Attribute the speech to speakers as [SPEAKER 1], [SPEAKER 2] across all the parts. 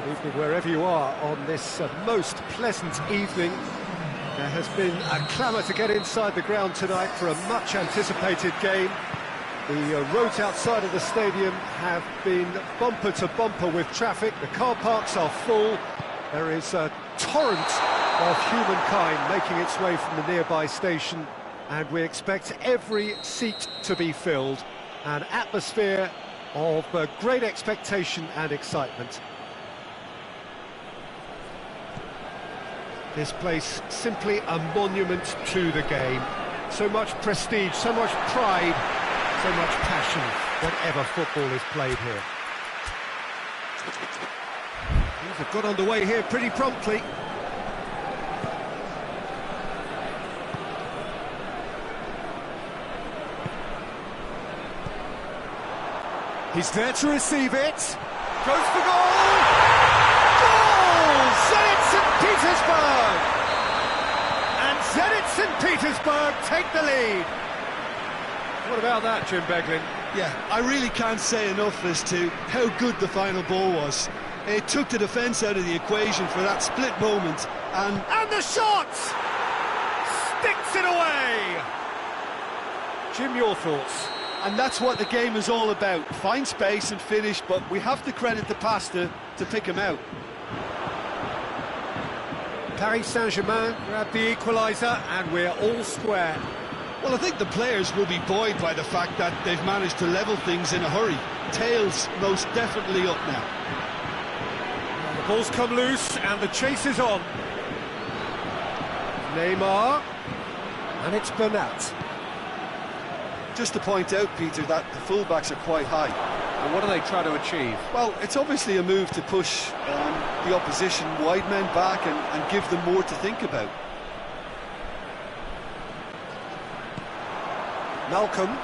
[SPEAKER 1] Good evening wherever you are on this most pleasant evening. There has been a clamour to get inside the ground tonight for a much anticipated game. The roads outside of the stadium have been bumper to bumper with traffic. The car parks are full. There is a torrent of humankind making its way from the nearby station, and we expect every seat to be filled. An atmosphere of great expectation and excitement. This place simply a monument to the game. So much prestige, so much pride, so much passion whenever football is played here. Things have got underway here pretty promptly. He's there to receive it. Goes for goal! Goal! Zenit St. Petersburg! And Zenit St. Petersburg take the lead. What about that, Jim Beglin?
[SPEAKER 2] Yeah, I really can't say enough as to how good the final ball was. It took the defence out of the equation for that split moment, and
[SPEAKER 1] the shot! Sticks it away! Jim, your thoughts?
[SPEAKER 2] And that's what the game is all about. Find space and finish, but we have to credit the Pasta to pick him out.
[SPEAKER 1] Paris Saint-Germain grab the equaliser, and we're all square.
[SPEAKER 2] Well, I think the players will be buoyed by the fact that they've managed to level things in a hurry. Tails most definitely up now.
[SPEAKER 1] The ball's come loose, and the chase is on. Neymar, and it's Bernat.
[SPEAKER 2] Just to point out, Peter, that the fullbacks are quite high.
[SPEAKER 1] And what are they trying to achieve?
[SPEAKER 2] Well, it's obviously a move to push the opposition wide men back and give them more to think about.
[SPEAKER 1] Malcolm.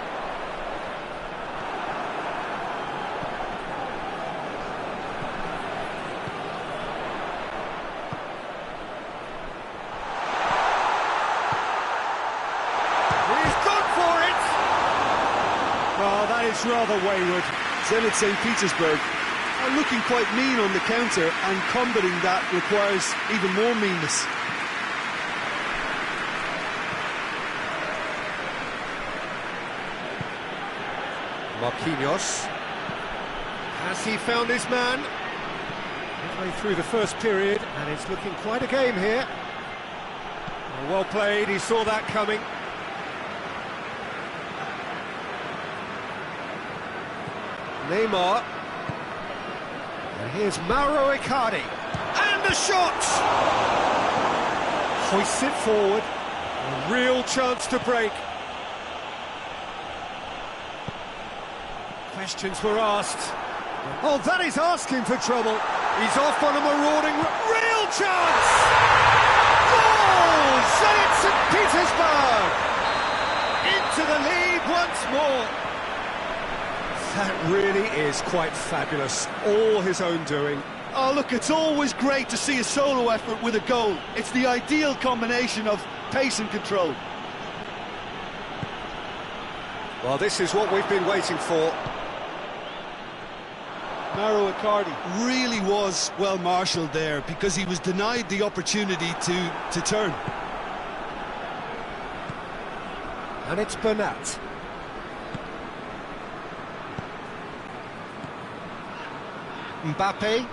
[SPEAKER 1] Oh, that is rather wayward.
[SPEAKER 2] Zenit St. Petersburg are looking quite mean on the counter, and combating that requires even more meanness.
[SPEAKER 1] Marquinhos. Has he found his man? Midway through the first period, and it's looking quite a game here. Well played, he saw that coming. Neymar, and here's Mauro Icardi, and the shot! Hoists it forward, a real chance to break. Questions were asked. Oh, that is asking for trouble. He's off on a marauding, real chance! Goal! Zenit St. Petersburg! Into the lead once more. That really is quite fabulous, all his own doing.
[SPEAKER 2] Oh, look, it's always great to see a solo effort with a goal. It's the ideal combination of pace and control.
[SPEAKER 1] Well, this is what we've been waiting for.
[SPEAKER 2] Mauro Icardi really was well marshalled there, because he was denied the opportunity to turn.
[SPEAKER 1] And it's Bernat. Mbappe.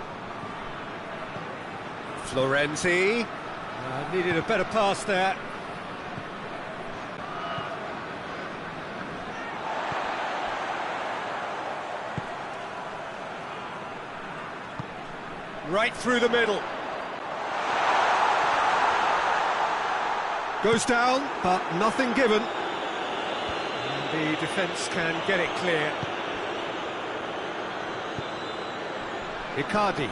[SPEAKER 1] Florenzi. Needed a better pass there. Right through the middle. Goes down, but nothing given. And the defence can get it clear. Icardi,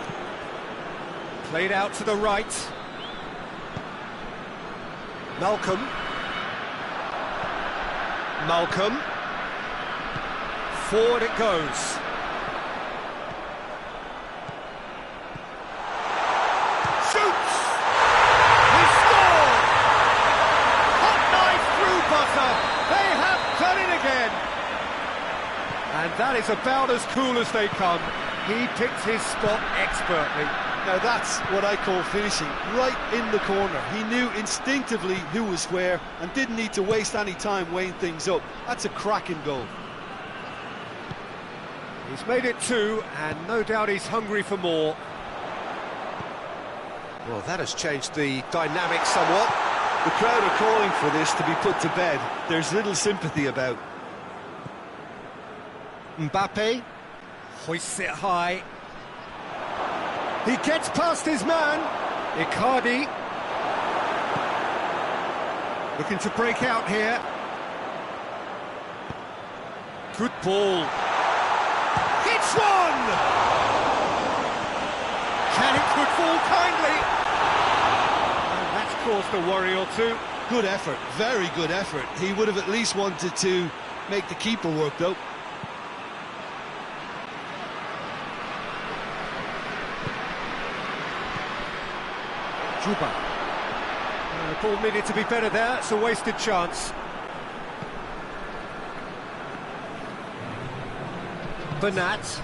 [SPEAKER 1] played out to the right. Malcolm. Forward it goes. Shoots! He scored! Hot knife through butter. They have done it again. And that is about as cool as they come. He picked his spot expertly.
[SPEAKER 2] Now that's what I call finishing, right in the corner. He knew instinctively who was where and didn't need to waste any time weighing things up. That's a cracking goal.
[SPEAKER 1] He's made it 2, and no doubt he's hungry for more. Well, that has changed the dynamic somewhat.
[SPEAKER 2] The crowd are calling for this to be put to bed. There's little sympathy about.
[SPEAKER 1] Mbappe hoists it high. He gets past his man. Icardi looking to break out here. Good ball. Hits one! Can it could fall kindly? And that's caused a worry or two.
[SPEAKER 2] Good effort, very good effort. He would have at least wanted to make the keeper work though.
[SPEAKER 1] Juba. The ball needed to be better there, it's a wasted chance. Bernat.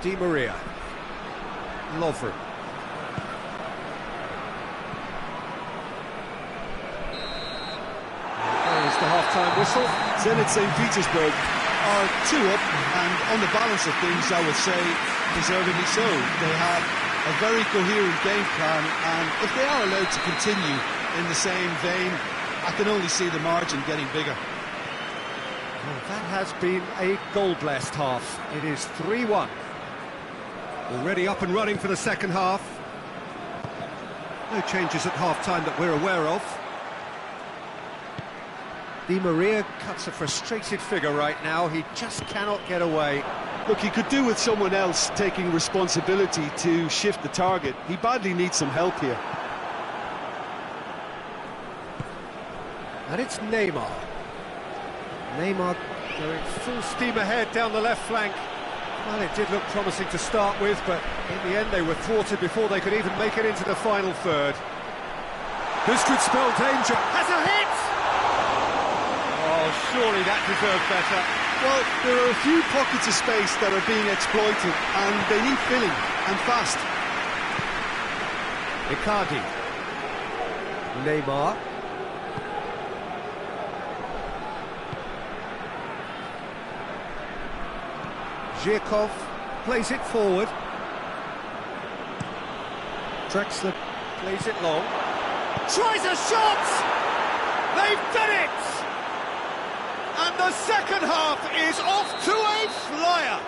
[SPEAKER 1] Di Maria. Lovren. There's the half-time whistle.
[SPEAKER 2] Zenit St. Petersburg are 2 up, and on the balance of things, I would say, deservedly so. They have a very coherent game plan, and if they are allowed to continue in the same vein, I can only see the margin getting bigger.
[SPEAKER 1] Well, that has been a goal-blessed half. It is 3-1. Already up and running for the second half. No changes at half-time that we're aware of. Di Maria cuts a frustrated figure right now. He just cannot get away.
[SPEAKER 2] Look, he could do with someone else taking responsibility to shift the target. He badly needs some help here.
[SPEAKER 1] And it's Neymar. Neymar going full steam ahead down the left flank. Well, it did look promising to start with, but in the end they were thwarted before they could even make it into the final third. This could spell danger. Has a hit! Oh, surely that deserved better.
[SPEAKER 2] Well, there are a few pockets of space that are being exploited, and they need filling, and fast.
[SPEAKER 1] Icardi. Neymar. Zhirkov plays it forward. Drexler plays it long. Tries a shot! They've done it! And the second half is off to a flyer!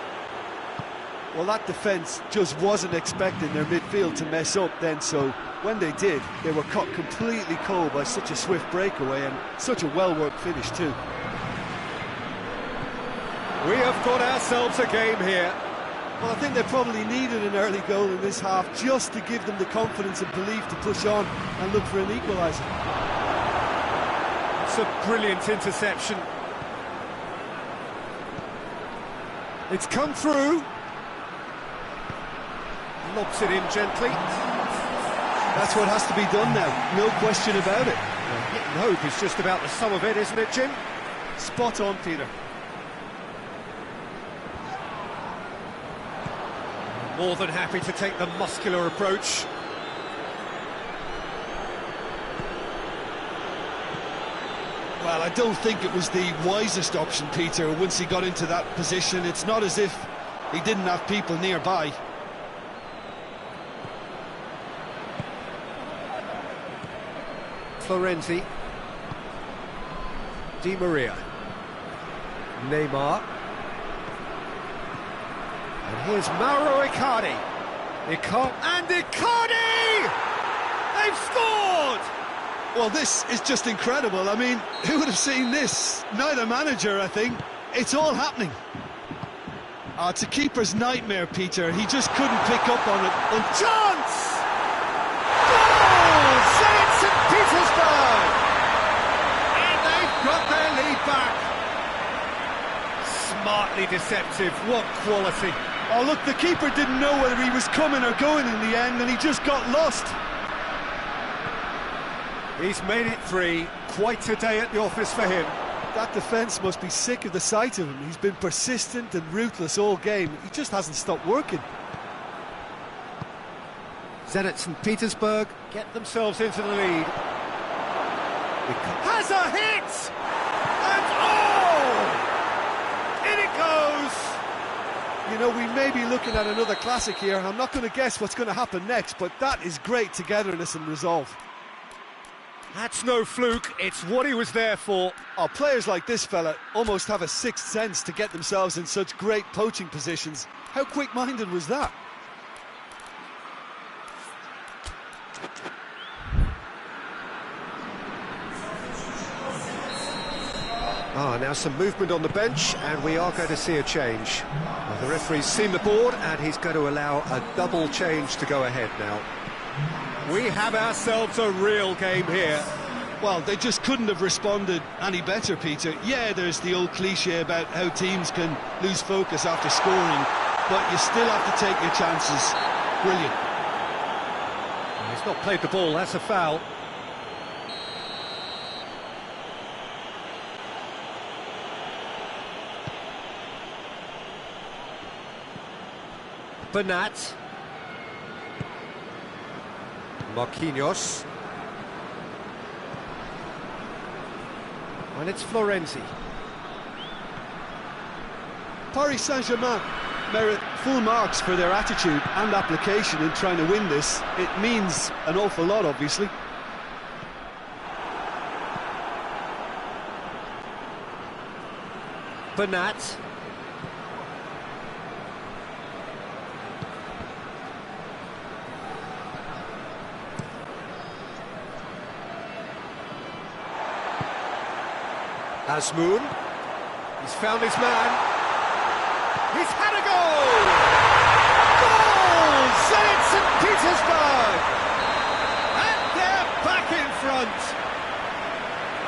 [SPEAKER 2] Well, that defence just wasn't expecting their midfield to mess up then, so when they did, they were caught completely cold by such a swift breakaway and such a well-worked finish too.
[SPEAKER 1] We have got ourselves a game here.
[SPEAKER 2] Well, I think they probably needed an early goal in this half just to give them the confidence and belief to push on and look for an equaliser.
[SPEAKER 1] It's a brilliant interception. It's come through. Lobs it in gently.
[SPEAKER 2] That's what has to be done now, no question about it.
[SPEAKER 1] Hit and hope is just about the sum of it, isn't it, Jim?
[SPEAKER 2] Spot on, Peter.
[SPEAKER 1] More than happy to take the muscular approach.
[SPEAKER 2] Well, I don't think it was the wisest option, Peter, once he got into that position. It's not as if he didn't have people nearby.
[SPEAKER 1] Florenzi. Di Maria. Neymar. And here's Mauro Icardi. And Icardi! They've scored!
[SPEAKER 2] Well, this is just incredible. I mean, who would have seen this? Neither manager, I think. It's all happening. Oh, it's a keeper's nightmare, Peter. He just couldn't pick up on it.
[SPEAKER 1] Chance! Goal! Zenit St. Petersburg! And they've got their lead back. Smartly deceptive. What quality.
[SPEAKER 2] Oh, look, the keeper didn't know whether he was coming or going in the end, and he just got lost.
[SPEAKER 1] He's made it 3. Quite a day at the office for him.
[SPEAKER 2] That defence must be sick of the sight of him. He's been persistent and ruthless all game. He just hasn't stopped working.
[SPEAKER 1] Zenit St. Petersburg get themselves into the lead. Has a hit! And in it goes!
[SPEAKER 2] You know, we may be looking at another classic here. I'm not going to guess what's going to happen next, but that is great togetherness and resolve.
[SPEAKER 1] That's no fluke, it's what he was there for.
[SPEAKER 2] Oh, players like this fella almost have a sixth sense to get themselves in such great poaching positions. How quick-minded was that?
[SPEAKER 1] Now some movement on the bench, and we are going to see a change. Well, the referee's seen the board, and he's going to allow a double change to go ahead now. We have ourselves a real game here.
[SPEAKER 2] Well, they just couldn't have responded any better, Peter. Yeah, there's the old cliche about how teams can lose focus after scoring, but you still have to take your chances. Brilliant.
[SPEAKER 1] He's not played the ball, that's a foul. Bernat. Marquinhos. And it's Florenzi.
[SPEAKER 2] Paris Saint-Germain merit full marks for their attitude and application in trying to win this. It means an awful lot, obviously.
[SPEAKER 1] Bernat. Azmoun, he's found his man, he's had a goal! Goal! Zenit St. Petersburg! And they're back in front!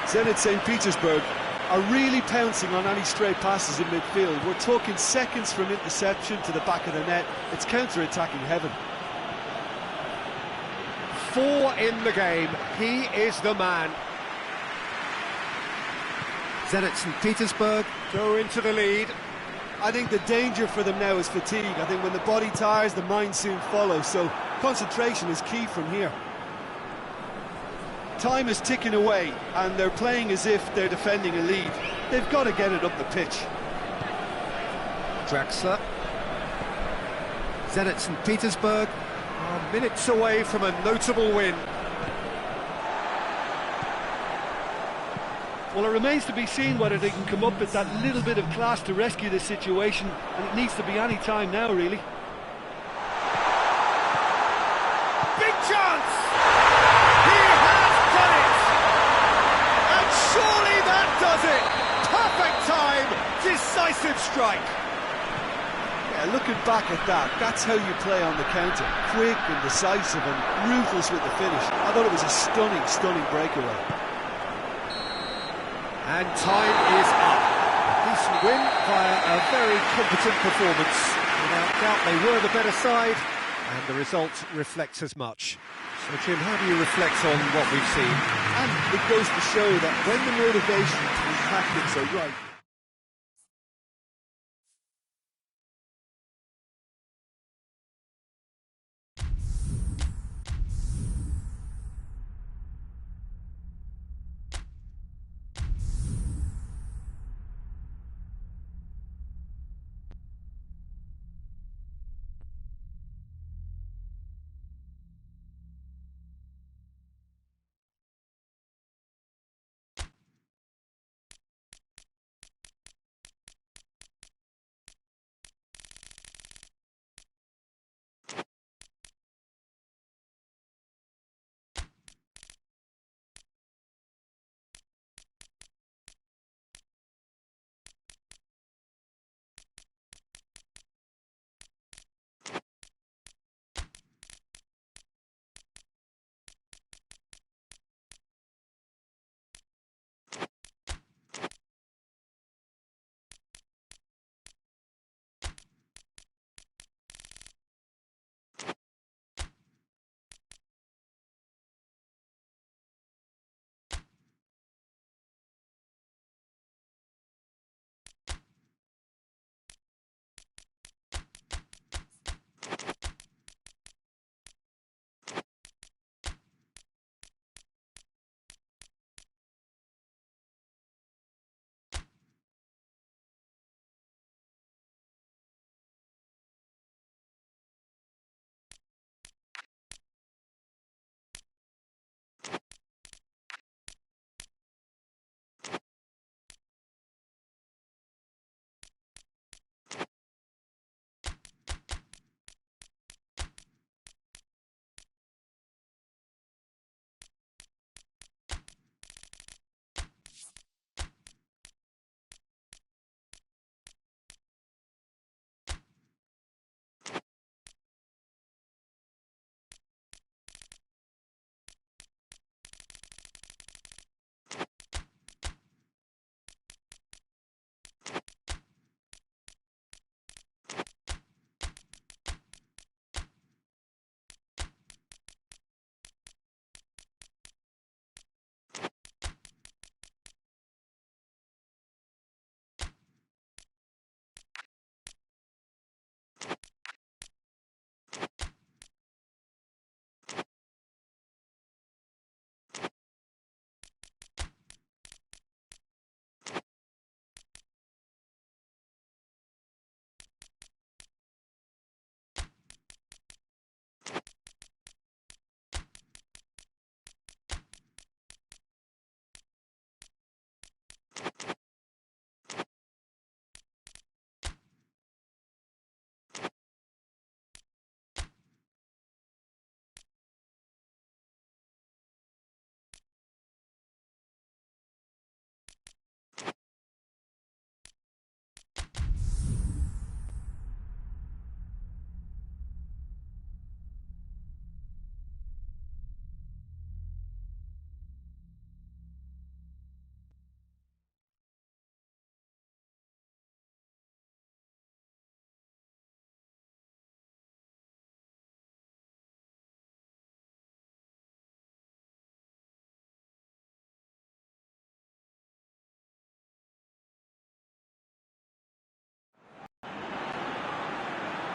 [SPEAKER 2] Zenit St. Petersburg are really pouncing on any stray passes in midfield. We're talking seconds from interception to the back of the net. It's counter-attacking heaven.
[SPEAKER 1] 4 in the game, he is the man. Zenit St. Petersburg go into the lead.
[SPEAKER 2] I think the danger for them now is fatigue. I think when the body tires, the mind soon follows, so concentration is key from here. Time is ticking away, and they're playing as if they're defending a lead. They've got to get it up the pitch.
[SPEAKER 1] Draxler. Zenit St. Petersburg are minutes away from a notable win.
[SPEAKER 2] Well, it remains to be seen whether they can come up with that little bit of class to rescue this situation, and it needs to be any time now, really.
[SPEAKER 1] Big chance! He has done it! And surely that does it! Perfect time, decisive strike!
[SPEAKER 2] Yeah, looking back at that, that's how you play on the counter. Quick and decisive and ruthless with the finish. I thought it was a stunning, stunning breakaway.
[SPEAKER 1] And time is up. A decent win via a very competent performance. Without doubt they were the better side, and the result reflects as much. So Jim, how do you reflect on what we've seen?
[SPEAKER 2] And it goes to show that when the motivation and tactics are right,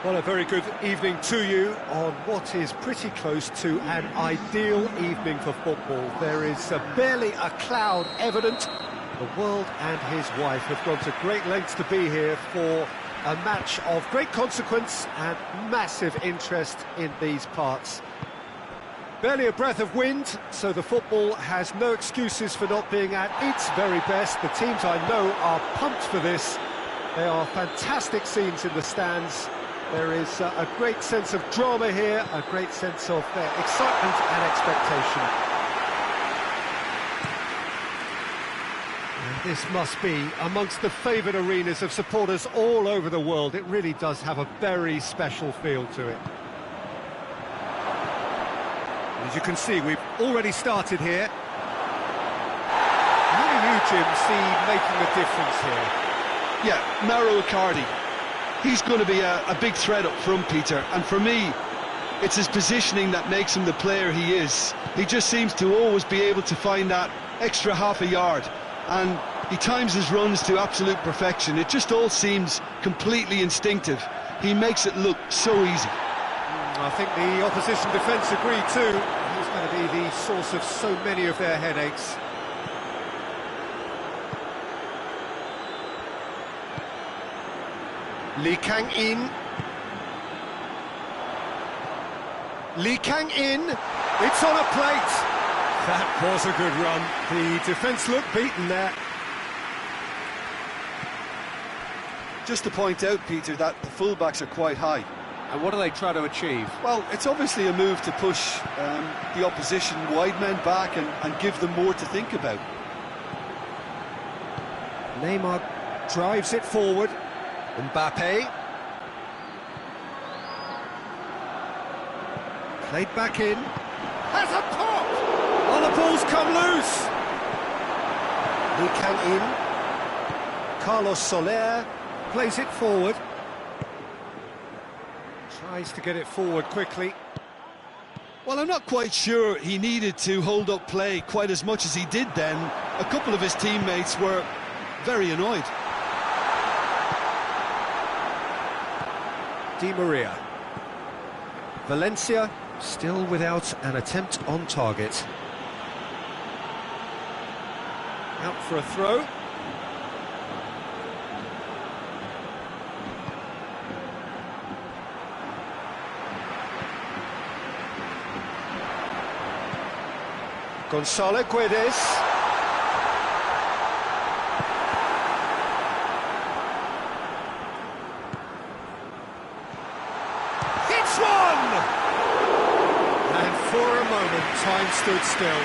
[SPEAKER 1] Well, a very good evening to you on what is pretty close to an ideal evening for football. There is barely a cloud evident. The world and his wife have gone to great lengths to be here for a match of great consequence and massive interest in these parts. Barely a breath of wind, so the football has no excuses for not being at its very best. The teams I know are pumped for this. There are fantastic scenes in the stands. There is a great sense of drama here, a great sense of excitement and expectation. And this must be amongst the favoured arenas of supporters all over the world. It really does have a very special feel to it. As you can see, we've already started here. How do you, Jim, see making a difference here?
[SPEAKER 2] Yeah, Mauro Icardi. He's going to be a big threat up front, Peter, and for me, it's his positioning that makes him the player he is. He just seems to always be able to find that extra half a yard, and he times his runs to absolute perfection. It just all seems completely instinctive. He makes it look so easy.
[SPEAKER 1] I think the opposition defence agree too. He's going to be the source of so many of their headaches. Lee Kang-in. Lee Kang-in. It's on a plate. That was a good run. The defence looked beaten there.
[SPEAKER 2] Just to point out, Peter, that the fullbacks are quite high.
[SPEAKER 1] And what do they try to achieve?
[SPEAKER 2] Well, it's obviously a move to push the opposition wide men back and give them more to think about.
[SPEAKER 1] Neymar drives it forward. Mbappe. Played back in. Has a pop! Oh, the ball's come loose! Lee Kang-in. Carlos Soler plays it forward. Tries to get it forward quickly.
[SPEAKER 2] Well, I'm not quite sure he needed to hold up play quite as much as he did then. A couple of his teammates were very annoyed.
[SPEAKER 1] Di Maria. Valencia still without an attempt on target. Out for a throw. Gonzalo Guedes. It's one! And for a moment, time stood still.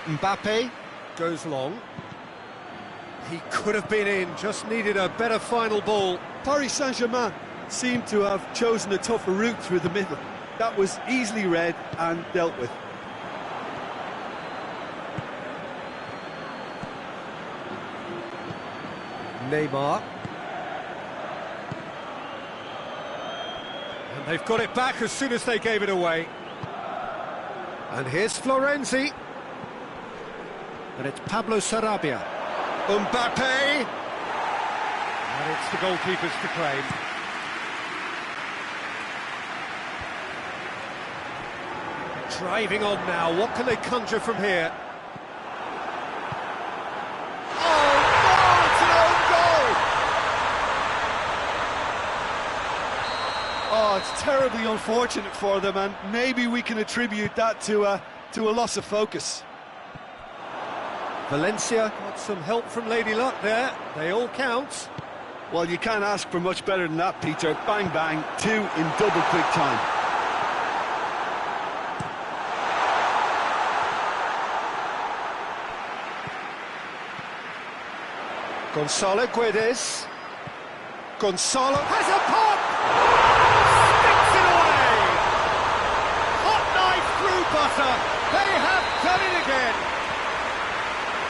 [SPEAKER 1] Mbappe goes long. He could have been in, just needed a better final ball.
[SPEAKER 2] Paris Saint-Germain seemed to have chosen a tougher route through the middle. That was easily read and dealt with.
[SPEAKER 1] Neymar. And they've got it back as soon as they gave it away. And here's Florenzi. And it's Pablo Sarabia. Mbappe! And it's the goalkeepers to claim. Driving on now, what can they conjure from here? Oh, it's an own goal!
[SPEAKER 2] Oh, it's terribly unfortunate for them, and maybe we can attribute that to a loss of focus.
[SPEAKER 1] Valencia got some help from Lady Luck there. They all count.
[SPEAKER 2] Well, you can't ask for much better than that, Peter. Bang, bang, two in double quick time.
[SPEAKER 1] Gonzalo Guedes. Gonzalo has a pop! Sticks it away! Hot knife through butter. They have done it again.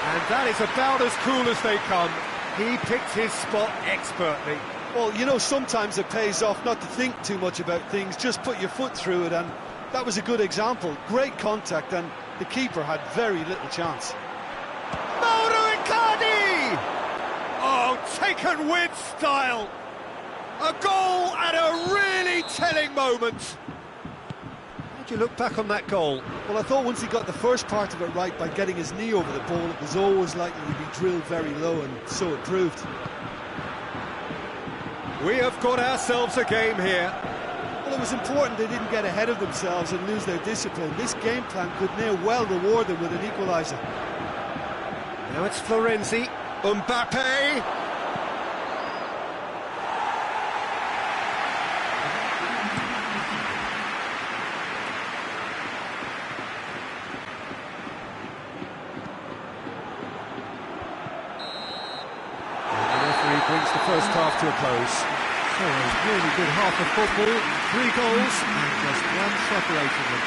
[SPEAKER 1] And that is about as cool as they come. He picked his spot expertly.
[SPEAKER 2] Well, you know, sometimes it pays off not to think too much about things, just put your foot through it, and that was a good example. Great contact, and the keeper had very little chance.
[SPEAKER 1] Mauro Icardi! Oh, taken with style. A goal at a really telling moment. How do you look back on that goal?
[SPEAKER 2] Well, I thought once he got the first part of it right by getting his knee over the ball, it was always likely to be drilled very low, and so it proved.
[SPEAKER 1] We have got ourselves a game here.
[SPEAKER 2] Well, it was important they didn't get ahead of themselves and lose their discipline. This game plan could now well reward them with an equaliser.
[SPEAKER 1] Now it's Florenzi. Mbappe! Brings the first half to a close. So a really good half of football, 3 goals and just one separating them.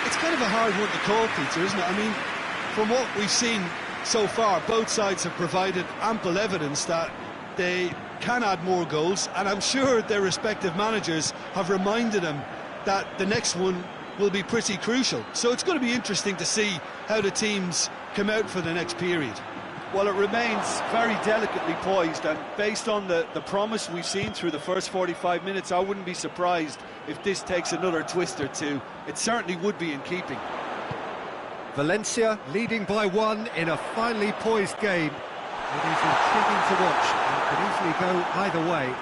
[SPEAKER 2] It's kind of a hard one to call, Peter, isn't it? I mean, from what we've seen so far, both sides have provided ample evidence that they can add more goals, and I'm sure their respective managers have reminded them that the next one will be pretty crucial. So it's going to be interesting to see how the teams come out for the next period.
[SPEAKER 3] Well, it remains very delicately poised, and based on the promise we've seen through the first 45 minutes, I wouldn't be surprised if this takes another twist or two. It certainly would be in keeping.
[SPEAKER 1] Valencia leading by 1 in a finely poised game. It is intriguing to watch and could easily go either way.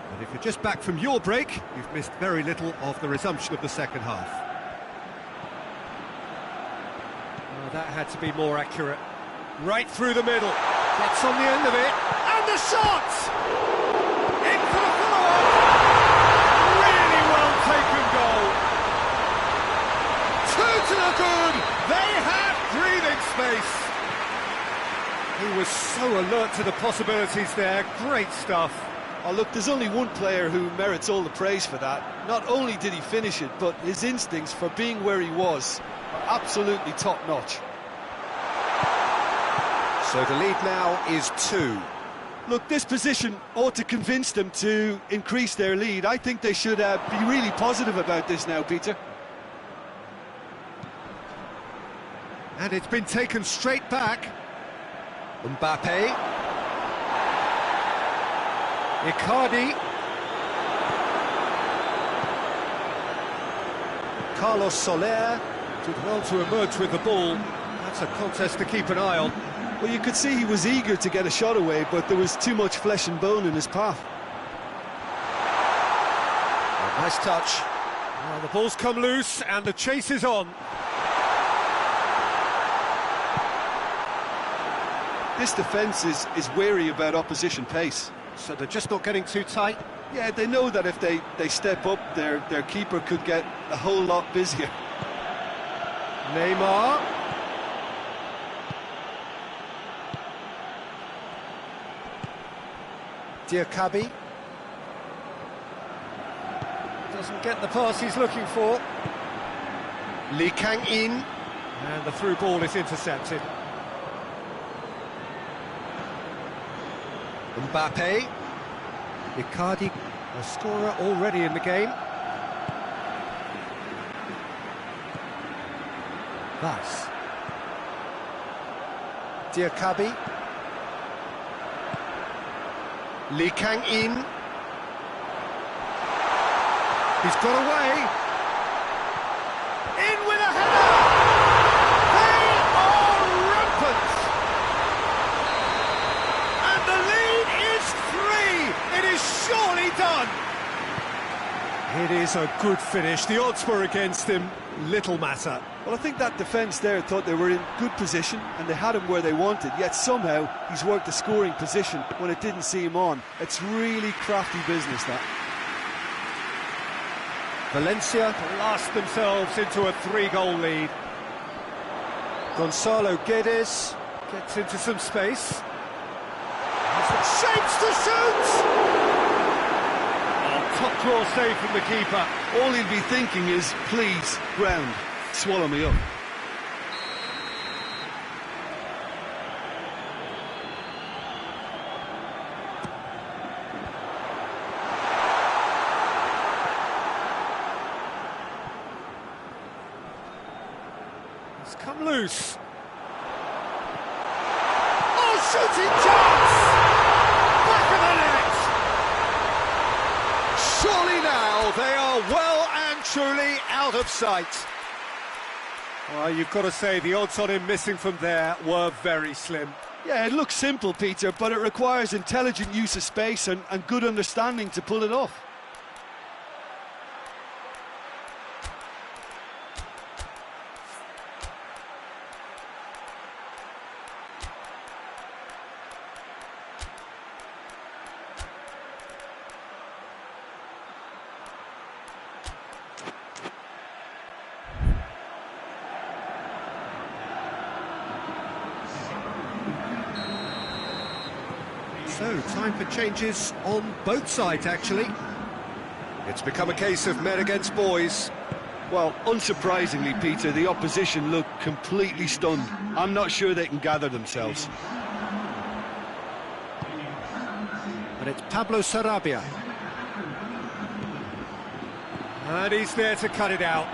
[SPEAKER 1] But if you're just back from your break, you've missed very little of the resumption of the second half. That had to be more accurate. Right through the middle. Gets on the end of it. And the shot! In for the follow-up. Really well taken goal. 2 to the good. They had breathing space. He was so alert to the possibilities there. Great stuff.
[SPEAKER 2] Oh, look, there's only one player who merits all the praise for that. Not only did he finish it, but his instincts for being where he was are absolutely top-notch.
[SPEAKER 1] So the lead now is 2.
[SPEAKER 2] Look, this position ought to convince them to increase their lead. I think they should be really positive about this now, Peter.
[SPEAKER 1] And it's been taken straight back. Mbappe. Icardi. Carlos Soler did well to emerge with the ball. That's a contest to keep an eye on.
[SPEAKER 2] Well, you could see he was eager to get a shot away, but there was too much flesh and bone in his path.
[SPEAKER 1] Oh, nice touch. Well, the ball's come loose and the chase is on.
[SPEAKER 2] This defence is wary about opposition pace.
[SPEAKER 1] So they're just not getting too tight?
[SPEAKER 2] Yeah, they know that if they step up, their keeper could get a whole lot busier.
[SPEAKER 1] Neymar. Diakabi. Doesn't get the pass he's looking for. Lee Kang-in. And the through ball is intercepted. Mbappe. Icardi, a scorer already in the game. Thus. Diakabi. Lee Kang-in. He's got away. In with a header! They are rampant! And the lead is 3! It is surely done! It is a good finish. The odds were against him. Little matter.
[SPEAKER 2] Well, I think that defence there thought they were in good position and they had him where they wanted, yet somehow he's worked the scoring position when it didn't seem on. It's really crafty business, that.
[SPEAKER 1] Valencia blast themselves into a 3-goal lead. Gonzalo Guedes gets into some space. Shapes to shoot! Oh, top claw save from the keeper.
[SPEAKER 2] All he'll be thinking is, please, ground, swallow me up.
[SPEAKER 1] It's come loose. Oh, shooting chance! Back of the net! Surely now they are well and truly out of sight. Well, you've got to say the odds on him missing from there were very slim.
[SPEAKER 3] Yeah, it looks simple, Peter, but it requires intelligent use of space and good understanding to pull it off.
[SPEAKER 1] So, time for changes on both sides, actually. It's become a case of men against boys.
[SPEAKER 3] Well, unsurprisingly, Peter, the opposition look completely stunned. I'm not sure they can gather themselves.
[SPEAKER 1] And it's Pablo Sarabia. And he's there to cut it out.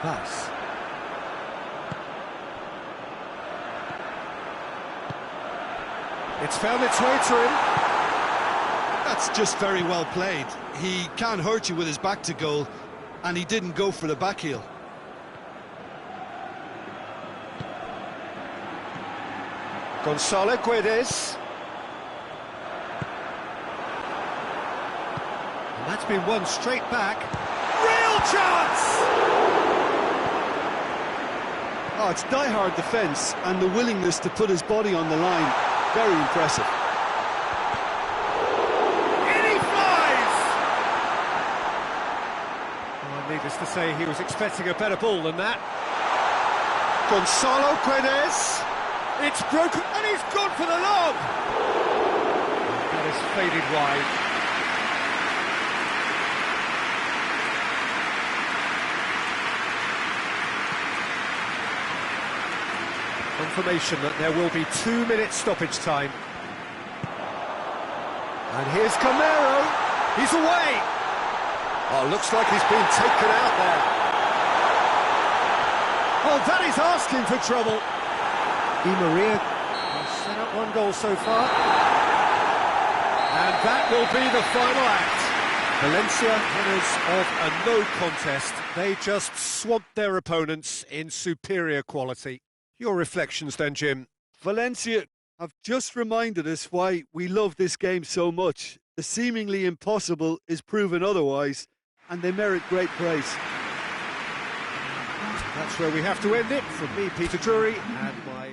[SPEAKER 1] Pass. It's found its way to him.
[SPEAKER 2] That's just very well played. He can't hurt you with his back to goal, and he didn't go for the back heel.
[SPEAKER 1] Gonzalo Guedes. And that's been won straight back. Real chance!
[SPEAKER 3] Oh, it's die-hard defence and the willingness to put his body on the line. Very impressive.
[SPEAKER 1] In he flies! Well, needless to say, he was expecting a better ball than that. Gonzalo Guedes. It's broken, and he's gone for the lob! That has faded wide. Confirmation that there will be 2 minutes stoppage time. And here's Camero. He's away. Oh, looks like he's been taken out there. Oh, that is asking for trouble. Di Maria has set up 1 goal so far. And that will be the final act. Valencia, winners of a no contest. They just swamped their opponents in superior quality. Your reflections then, Jim?
[SPEAKER 3] Valencia have just reminded us why we love this game so much. The seemingly impossible is proven otherwise, and they merit great praise.
[SPEAKER 1] That's where we have to end it. From me, Peter Drury, and my